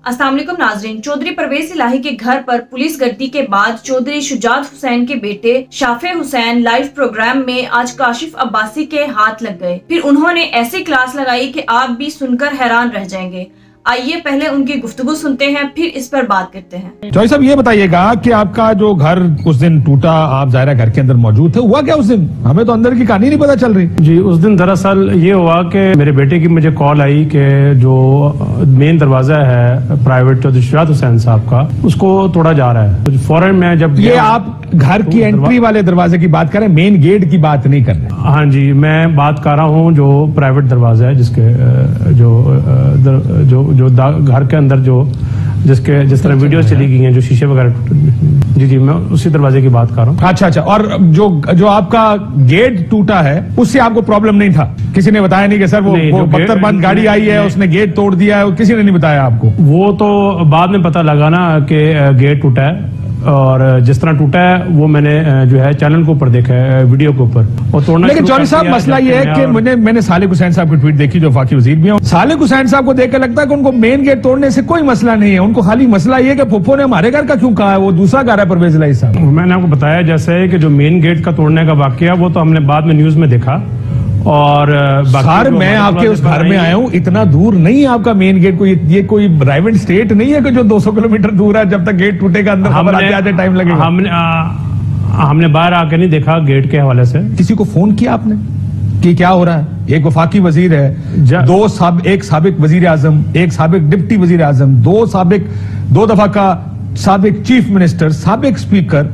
अस्सलाम वालेकुम नाजरीन। चौधरी परवेज इलाही के घर पर पुलिस गर्दी के बाद चौधरी शुजात हुसैन के बेटे शाफे हुसैन लाइव प्रोग्राम में आज काशिफ अब्बासी के हाथ लग गए। फिर उन्होंने ऐसी क्लास लगाई कि आप भी सुनकर हैरान रह जाएंगे। आइए पहले उनकी गुफ्तगू सुनते हैं, फिर इस पर बात करते हैं। चौधरी साहब ये बताइएगा कि आपका जो घर उस दिन टूटा, आप ज़ाहिर घर के अंदर मौजूद थे, हुआ क्या उस दिन? हमें तो अंदर की कहानी नहीं पता चल रही। जी, उस दिन दरअसल ये हुआ कि मेरे बेटे की मुझे कॉल आई कि जो मेन दरवाजा है प्राइवेट चौधरी शुजात हुसैन साहब का, उसको तोड़ा जा रहा है। तो फौरन मैं जब ये आप घर की एंट्री वाले दरवाजे की बात करें, मेन गेट की बात नहीं कर रहे? हाँ जी, मैं बात कर रहा हूँ जो प्राइवेट दरवाजा है, जिसके जो घर के अंदर जिस तरह वीडियो चली गई हैं, जो शीशे वगैरह। जी, मैं उसी दरवाजे की बात कर रहा हूँ। अच्छा। और जो आपका गेट टूटा है उससे आपको प्रॉब्लम नहीं था? किसी ने बताया नहीं कि सर वो बख्तरबंद गाड़ी आई है, उसने गेट तोड़ दिया है? किसी ने नहीं बताया आपको? वो तो बाद में पता लगा ना कि गेट टूटा है, और जिस तरह टूटा है वो मैंने जो है चैनल के ऊपर देखा है, वीडियो के ऊपर, और तोड़ना। लेकिन चौधरी साहब मसला ये है कि मैंने सालिक हुसैन साहब की ट्वीट देखी, जो वफाकी वजीर भी हैं। सालिक हुसैन साहब को देख के लगता है कि उनको मेन गेट तोड़ने से कोई मसला नहीं है, उनको खाली मसला ये है कि फुप्पो ने हमारे घर का क्यों कहा है, वो दूसरा घर है परवेज इलाही साहब। मैंने आपको बताया जैसे कि जो मेन गेट का तोड़ने का वाकया वो तो हमने बाद में न्यूज में देखा। और सर मैं आपके उस घर में आया हूँ, इतना दूर नहीं है आपका मेन गेट। ये कोई प्राइवेट स्टेट नहीं है कि जो 200 किलोमीटर दूर है, जब तक गेट टूटेगा अंदर खबर आते टाइम लगेगा। हमने बाहर आके नहीं देखा गेट के हवाले से। किसी को फोन किया आपने कि क्या हो रहा है? एक वफाकी वजीर है, एक साबिक वजीर आजम, एक साबिक डिप्टी वजीर आजम, दो दफा का साबिक चीफ मिनिस्टर, साबिक स्पीकर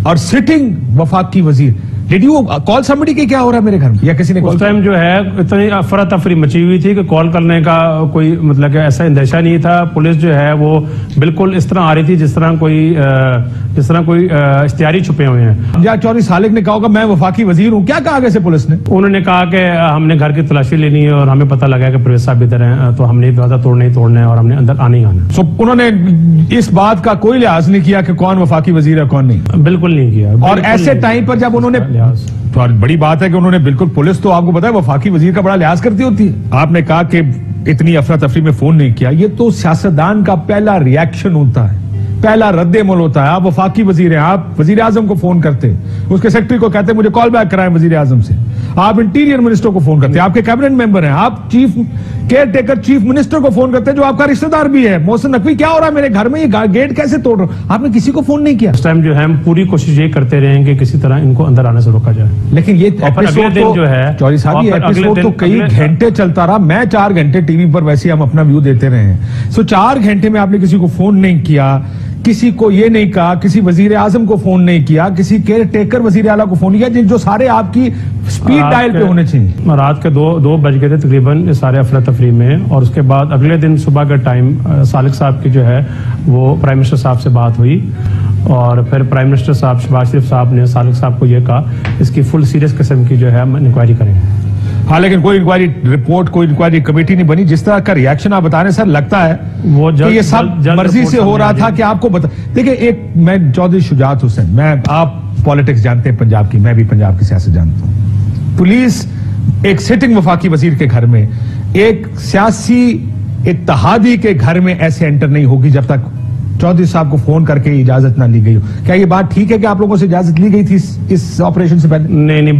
और सिटिंग वफाकी वजीर। Did you call somebody कि क्या हो रहा है मेरे घर में, या किसी ने उस टाइम जो है इतनी अफरा तफरी मची हुई थी कि कॉल करने का कोई मतलब कि ऐसा अंदेशा नहीं था। पुलिस जो है वो बिल्कुल इस तरह आ रही थी जिस तरह कोई इश्तिहारी छुपे हुए हैं। या चौधरी सालिक ने कहा होगा मैं वफाकी वजीर हूँ, क्या कहा कैसे पुलिस ने? उन्होंने कहा कि हमने घर की तलाशी लेनी है और हमें पता लगा कि परवेज साहब इधर हैं, तो हमने दरवाजा तोड़ना ही तोड़ना है और हमने अंदर आने ही आना। सो उन्होंने इस बात का कोई लिहाज नहीं किया कि कौन वफाकी वजीर है कौन नहीं? बिल्कुल नहीं किया। और ऐसे टाइम पर जब उन्होंने, तो बड़ी बात है कि उन्होंने बिल्कुल, पुलिस तो आपको पता है वफाकी वजीर का बड़ा लिहाज करती होती है। आपने कहा कि इतनी अफरा तफरी में फोन नहीं किया, ये तो सियासतदान का पहला रिएक्शन होता है, पहला रद्द-ए-अमल होता है। आप वफाकी वजीर हैं, आप वजीर आजम को फोन करते, उसके सेक्रेटरी को कहते मुझे कॉल बैक कराएं वजीर आजम से। आप इंटीरियर मिनिस्टर को फोन करते, आपके कैबिनेट मेंबर हैं, आप chief care taker chief minister को फोन करते हैं जो आपका रिश्तेदार भी है। मोहसिन नकवी, क्या हो रहा है मेरे घर में, ये गेट कैसे तोड़ रहे हो? आपने किसी को फोन नहीं किया? इस टाइम जो है हम पूरी कोशिश ये करते रहे कि किसी तरह इनको अंदर आने से रोका जाए। लेकिन ये एपिसोड जो है चौधरी साहब, ये एपिसोड तो कई घंटे चलता रहा। मैं 4 घंटे टीवी पर वैसे हम अपना व्यू देते रहे हैं। सो 4 घंटे में आपने किसी को फोन नहीं किया, किसी को ये नहीं कहा, किसी वजीर आजम को फोन नहीं किया, किसी केयर टेकर वजीर आला को फोन किया, जो सारे आपकी स्पीड डायल पे होने चाहिए। रात के 2 बज गए थे तकरीबन सारे अफरा तफरी में। और उसके बाद अगले दिन सुबह का टाइम सालिक साहब की जो है वो प्राइम मिनिस्टर साहब से बात हुई, और फिर प्राइम मिनिस्टर साहब शहबाज शरीफ साहब ने सालिक साहब को यह कहा इसकी फुल सीरियस किस्म की जो है हम इंक्वायरी करेंगे। हाँ, लेकिन कोई इंक्वायरी रिपोर्ट, कोई इंक्वायरी कमेटी नहीं बनी। जिस तरह का रिएक्शन आप बता रहे हैं सर, लगता है वो ये सब मर्जी से हो रहा था कि आपको बता। देखिए, मैं चौधरी शुजात हुसैन, आप पॉलिटिक्स जानते हैं पंजाब की, मैं भी पंजाब की सियासत जानता हूँ। पुलिस एक सिटिंग वफाकी वजीर के घर में, एक सियासी इत्तेहादी के घर में ऐसे एंटर नहीं होगी जब तक चौधरी साहब को फोन करके इजाजत ना ली गई हो। क्या ये बात ठीक है कि आप लोगों से इजाजत ली गई थी इस ऑपरेशन से पहले? नहीं,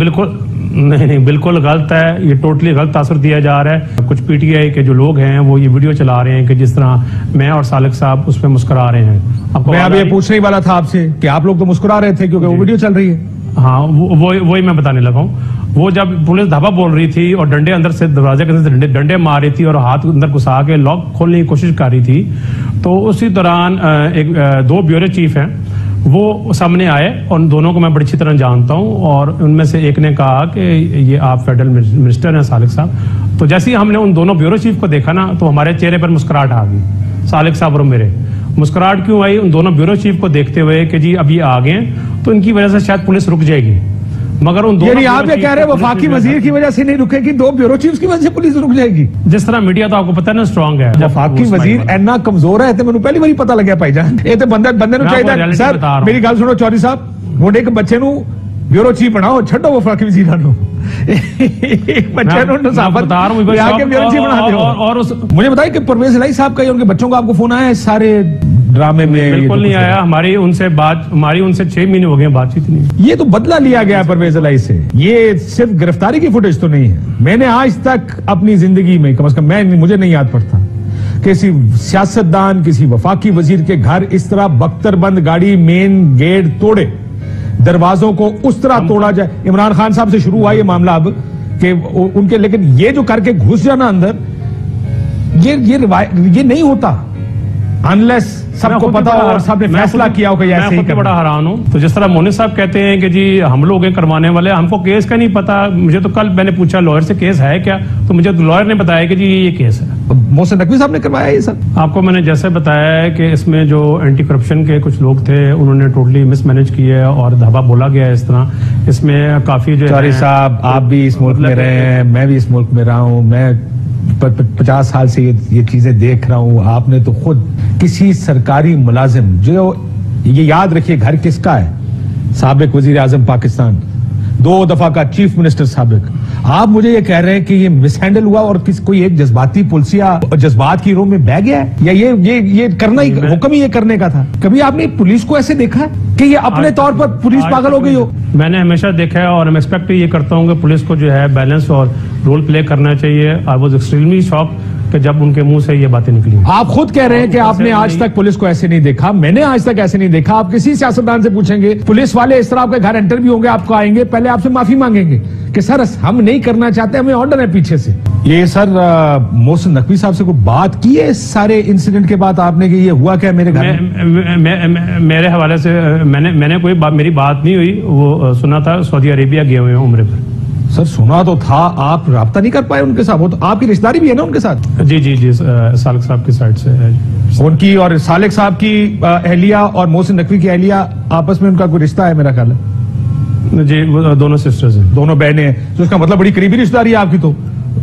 बिल्कुल गलत है। ये टोटली गलत तासर दिया जा रहा है। कुछ पीटीआई के जो लोग हैं वो ये वीडियो चला रहे हैं कि जिस तरह मैं और सालिक साहब उसमें मुस्कुरा रहे हैं। मैं अब ये पूछने ही वाला था आपसे कि आप लोग तो मुस्कुरा रहे थे क्योंकि वो वीडियो चल रही है। हाँ, वही मैं बताने लगा हूँ। वो जब पुलिस धावा बोल रही थी और डंडे अंदर से दरवाजे के अंदर डंडे मार रही थी और हाथ अंदर घुसा के लॉक खोलने की कोशिश कर रही थी, तो उसी दौरान 2 ब्यूरो चीफ हैं वो सामने आए, और उन दोनों को मैं बड़ी अच्छी तरह जानता हूं। और उनमें से एक ने कहा कि ये आप फेडरल मिनिस्टर हैं सालिक साहब। तो जैसे ही हमने उन दोनों ब्यूरो चीफ को देखा ना, तो हमारे चेहरे पर मुस्कुराहट आ गई, सालिक साहब और मेरे। मुस्कुराहट क्यों आई? उन दोनों ब्यूरो चीफ को देखते हुए कि जी अब ये आ गए तो इनकी वजह से शायद पुलिस रुक जाएगी। मगर उन दोनों, आप ये कह रहे हैं वफाकी वजीर की वजह से नहीं रुकेगी, 2 ब्यूरो चीफ की वजह से पुलिस रुक जाएगी? जिस तरह मीडिया तो आपको पता है ना स्ट्रांग है। वफाकी वजीर इतना कमजोर है तो मैंने पहली बार पता लगा भाईजान। ये तो बंदे नु चाहिए। सर मेरी गल सुनो चौधरी साहब, मोटे एक बच्चे नु ब्यूरो चीफ बनाओ, छड्डो वफाकी वजीरां नु। एक बच्चे ने बता रहा हूँ और मुझे बताइए कि परवेज इलाही साहब का या उनके बच्चों को आपको फोन आया है सारे ड्रामे में? बिल्कुल नहीं आया। हमारी उनसे 6 महीने हो गए, बातचीत नहीं। ये तो बदला लिया गया है परवेज इलाही से। ये सिर्फ गिरफ्तारी की फुटेज तो नहीं है। मैंने आज तक अपनी जिंदगी में कम से कम मुझे नहीं याद पड़ता किसी सियासतदान, किसी वफाकी वजीर के घर इस तरह बख्तरबंद गाड़ी मेन गेट तोड़े, दरवाजों को उस तरह तोड़ा जाए। इमरान खान साहब से शुरू हुआ ये मामला अब कि उनके, लेकिन ये जो करके घुस जाना अंदर, ये नहीं होता अनलेस सबको पता हो और सबने फैसला किया हो कि ऐसे ही। बड़ा हैरान हूं। तो जिस तरह मोनी साहब कहते हैं कि जी हम लोग करवाने वाले, हमको केस का नहीं पता। मुझे तो कल मैंने पूछा लॉयर से केस है क्या, तो मुझे लॉयर ने बताया कि जी ये केस है। मोहसिन नकवी साहब ने करवाया ये सर? आपको मैंने जैसे बताया है कि इसमें जो एंटी करप्शन के कुछ लोग थे उन्होंने टोटली मिसमैनेज किया और धावा बोला गया है इस तरह। इसमें काफी जो सॉरी साहब, आप भी इस मुल्क में रहे हैं, मैं भी इस मुल्क में रहा हूं, मैं 50 साल से ये चीजें देख रहा हूं। आपने तो खुद किसी सरकारी मुलाजिम, जो ये याद रखिए घर किसका है, साबिक वजीर आजम पाकिस्तान, 2 दफा का चीफ मिनिस्टर साबिक, आप मुझे ये कह रहे हैं कि ये मिसहैंडल हुआ और कोई एक जज्बाती पुलिसिया जज्बात की रो में बह गया है, या ये करना ही हुक्म ही ये करने का था? कभी आपने पुलिस को ऐसे देखा कि ये अपने तौर पर पुलिस पागल हो गई हो? मैंने हमेशा देखा है और मैं एक्सपेक्ट ये करता हूँ कि पुलिस को जो है बैलेंस और रोल प्ले करना चाहिए। आई वाज एक्सट्रीमली शॉक्ड कि जब उनके मुंह से ये बातें निकली। आप खुद कह रहे हैं कि आपने आज तक पुलिस को ऐसे नहीं देखा, मैंने आज तक ऐसे नहीं देखा। आप किसी सियासतदान से पूछेंगे, पुलिस वाले इस तरह आपके घर एंटर भी होंगे, आपको आएंगे, पहले आपसे माफी मांगेंगे कि सर हम नहीं करना चाहते, हमें ऑर्डर है पीछे से। ये सर मोहसिन नकवी साहब से कोई बात की है इस सारे इंसिडेंट के बाद आपने कि ये हुआ क्या मेरे घर में? मेरे हवाले से मैंने कोई मेरी बात नहीं हुई। वो सुना था सऊदी अरेबिया गए हुए हैं उम्रे पर। सर सुना तो था, आप राब्ता नहीं कर पाए उनके साथ? वो तो आपकी रिश्तेदारी भी है ना उनके साथ? जी सालिक साहब की साइड से है। उनकी और सालिक साहब की अहलिया और मोहसिन नकवी की अहलिया आपस में उनका कोई रिश्ता है मेरा ख्याल है? जी वो दोनों सिस्टर्स हैं, दोनों बहनें हैं, तो इसका मतलब बड़ी करीबी रिश्तेदारी है आपकी। तो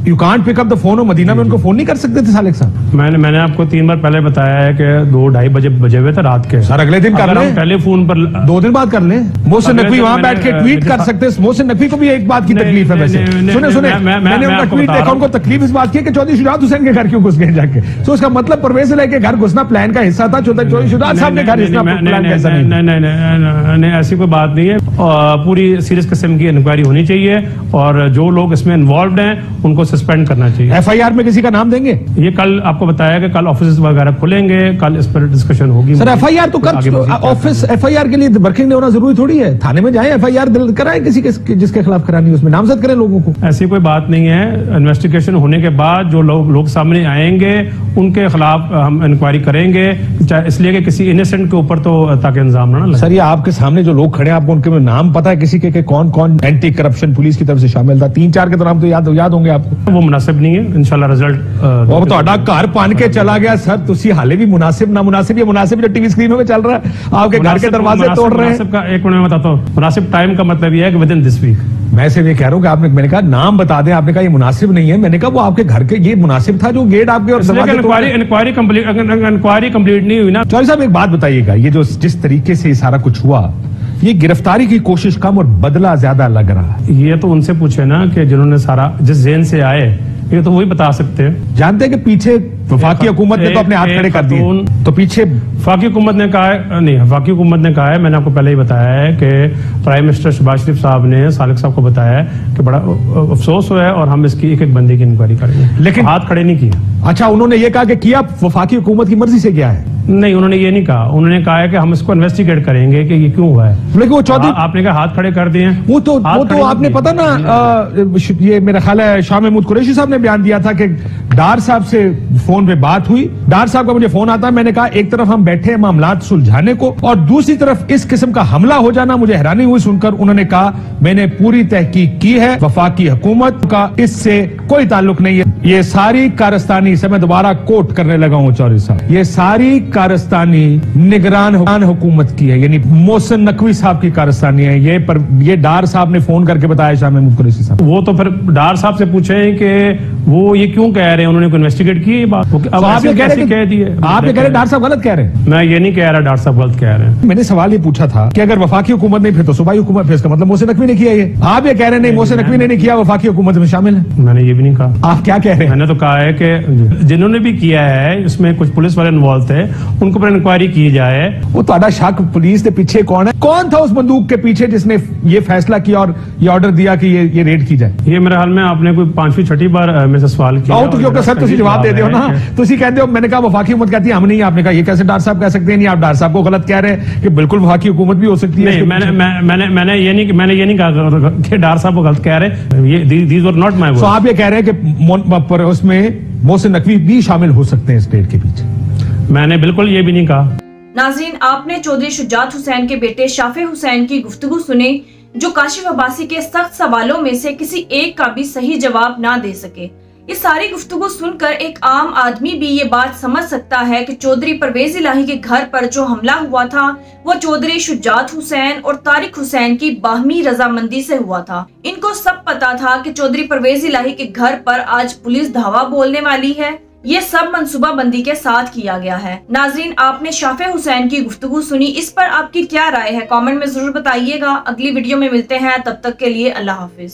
you can't pick up the phone. Madina में उनको फोन नहीं कर सकते थे सालिक साहब? मैंने आपको 3 बार पहले बताया है कि 2-2:30 बजे हुए थे रात के। सर अगले दिन कर लें, टेलीफोन पर 2 दिन बाद कर लें। मोहसिन नकवी वहां बैठ के ट्वीट कर सकते हैं। मोहसिन नकवी को भी एक बात की तकलीफ है वैसे। सुने मैंने उनका ट्वीट देखा, उनको तकलीफ इस बात की कि चौधरी शुजात हुसैन के घर क्यों घुस गए जाके। तो उसका मतलब परवेज इलाही के घर घुसना प्लान का हिस्सा था, चौधरी शुजात साहब ने घर नहीं, ऐसी कोई बात नहीं है। पूरी सीरियस किस्म की इंक्वायरी होनी चाहिए और जो लोग इसमें इन्वॉल्व हैं उनको सस्पेंड करना चाहिए। एफआईआर में किसी का नाम देंगे? ये कल आपको बताया कि कल ऑफिस वगैरह खुलेंगे, कल इस पर डिस्कशन होगी। सर एफआईआर तो कर, ऑफिस एफआईआर के लिए वर्किंग डे होना जरूरी थोड़ी है। थाने में जाएं, एफआईआर कराएं किसी के जिसके खिलाफ करानी, उसमें नामजद करें लोगों को। ऐसी कोई बात नहीं है। इन्वेस्टिगेशन होने के बाद जो लोग सामने आएंगे उनके खिलाफ हम इंक्वायरी करेंगे, इसलिए कि किसी इनोसेंट के ऊपर तो ताकि इल्जाम ना लगे। सर ये आपके सामने जो लोग खड़े हैं, आपको उनके नाम पता है किसी के कौन कौन एंटी करप्शन पुलिस की तरफ से शामिल था? 3-4 के तो नाम तो याद होंगे आपको। वो मुनासिब नहीं है, इंशाल्लाह रिजल्ट वो तो अडा घर पान के चला गया। सर तुसी हाले भी मुनासिब ना मुनासिब, ये मुनासिब जो टीवी स्क्रीन में चल रहा है, आपके घर के दरवाजे तोड़ रहे हैं। एक मिनट में बताता हूँ, मुनासिब टाइम का मतलब ये है कि विद इन दिस वीक। मैं सिर्फ ये कह रहा हूँ कि आपने, मैंने कहा नाम बता दें, आपने कहा ये मुनासिब नहीं है, मैंने कहा वो आपके घर के ये मुनासिब था जो गेट आपके और इंक्वायरी कंप्लीट नहीं हुई ना। चौधरी साहब एक बात बताइएगा, ये जो जिस तरीके से सारा कुछ हुआ, ये गिरफ्तारी की कोशिश कम और बदला ज्यादा लग रहा है। ये तो उनसे पूछे ना कि जिन्होंने सारा जिस जेन से आए, ये तो वही बता सकते हैं। जानते हैं कि पीछे वफाकी हुकूमत ने तो अपने हाथ खड़े कर दिए, तो पीछे वफाकी हुकूमत ने कहा है, नहीं वफाकी हुकूमत ने कहा है, मैंने आपको पहले ही बताया है कि प्राइम मिनिस्टर शहबाज शरीफ साहब ने सालिक साहब को बताया है कि बड़ा अफसोस हुआ है और हम इसकी एक बंदे की इंक्वायरी करेंगे, लेकिन हाथ खड़े नहीं किया। अच्छा, उन्होंने ये कहा कि किया वफाकी हुकूमत की मर्जी से किया है? नहीं, उन्होंने ये नहीं कहा। उन्होंने कहा है कि हम इसको इन्वेस्टिगेट करेंगे कि ये क्यों हुआ है। लेकिन वो चौधरी आपने कहा हाथ खड़े कर दिए, वो तो आपने पता ना, ये मेरा ख्याल है शाह महमूद कुरैशी साहब ने बयान दिया था कि डार साहब से फोन पे बात हुई, डार साहब का मुझे फोन आता है, मैंने कहा एक तरफ हम बैठे हैं मामलात सुलझाने को और दूसरी तरफ इस किस्म का हमला हो जाना मुझे हैरानी हुई सुनकर। उन्होंने कहा मैंने पूरी तहकीक की है, वफाकी हुकूमत का इससे कोई ताल्लुक नहीं है। ये सारी कारस्तानी से मैं दोबारा कोट करने लगा हूं चौधरी साहब, ये सारी कारस्तानी निगरान हुकूमत की है, यानी मोहसिन नकवी साहब की कारस्तानी है। ये डार साहब ने फोन करके बताया शाह महमूद कुरैशी साहब। वो तो फिर डार साहब से पूछे कि वो ये क्यों कह रहे रहे हैं उन्होंने कोई इन्वेस्टिगेट की ये बात। अब आप ये कह रहे दिए, आप ये कह रहे डॉक्टर साहब गलत कह रहे हैं। मैं ये नहीं कह रहा डॉक्टर साहब गलत कह रहे हैं। मैंने सवाल ये पूछा था कि अगर वफाकी हुकूमत नहीं फिर तो सूबाई हुकूमत, फिर इसका मतलब मोहसिन नकवी ने किया ये। आप ये कह रहे हैं नहीं मोहसिन नकवी ने नहीं किया, वफाकी हुकूमत में शामिल है। मैंने ये भी नहीं कहा। आप क्या कह रहे हैं? मैंने तो कहा है कि जिन्होंने भी किया है इसमें कुछ पुलिस वाले इन्वॉल्व थे, उनको पर इंक्वायरी की जाए। वो ਤੁਹਾਡਾ शक पुलिस के पीछे कौन है? कौन था उस बंदूक के पीछे जिसने ये फैसला किया और ये ऑर्डर दिया कि ये रेड की जाए? ये मेरे हाल में आपने कोई 5वीं 6ठी बार मेरे से सवाल किया। तो क्योंकि सर तुम जवाब दे दो ना, तुम कहते हो मैंने कहा वफाकी हुकूमत कहती है हम नहीं, आपने कहा ये कैसे डॉक्टर साहब कह सकते हैं? नहीं, आप डॉक्टर साहब को गलत कह रहे हैं कि बिल्कुल वफाकी हुकूमत भी हो सकती है। मैंने ये नहीं कहा कि डॉक्टर साहब को गलत कह रहे, ये these were not my words. तो आप ये कह रहे हैं कि उसमें मोहसिन नकवी भी शामिल हो सकते हैं इस रेड के पीछे? मैंने बिल्कुल ये भी नहीं कहा। नाज़रीन, आपने चौधरी शुजात हुसैन के बेटे शाफे हुसैन की गुफ्तगू सुने, जो काशिफ अब्बासी के सख्त सवालों में से किसी एक का भी सही जवाब ना दे सके। ये सारी गुफ्तगू सुनकर एक आम आदमी भी ये बात समझ सकता है कि चौधरी परवेज इलाही के घर पर जो हमला हुआ था वो चौधरी शुजात हुसैन और तारिक हुसैन की बाहमी रजामंदी से हुआ था। इनको सब पता था कि चौधरी परवेज इलाही के घर पर आज पुलिस धावा बोलने वाली है। ये सब मंसूबाबंदी के साथ किया गया है। नाजरीन, आपने शाफे हुसैन की गुफ्तगू सुनी, इस पर आपकी क्या राय है? कमेंट में जरूर बताइएगा। अगली वीडियो में मिलते हैं, तब तक के लिए अल्लाह हाफिज।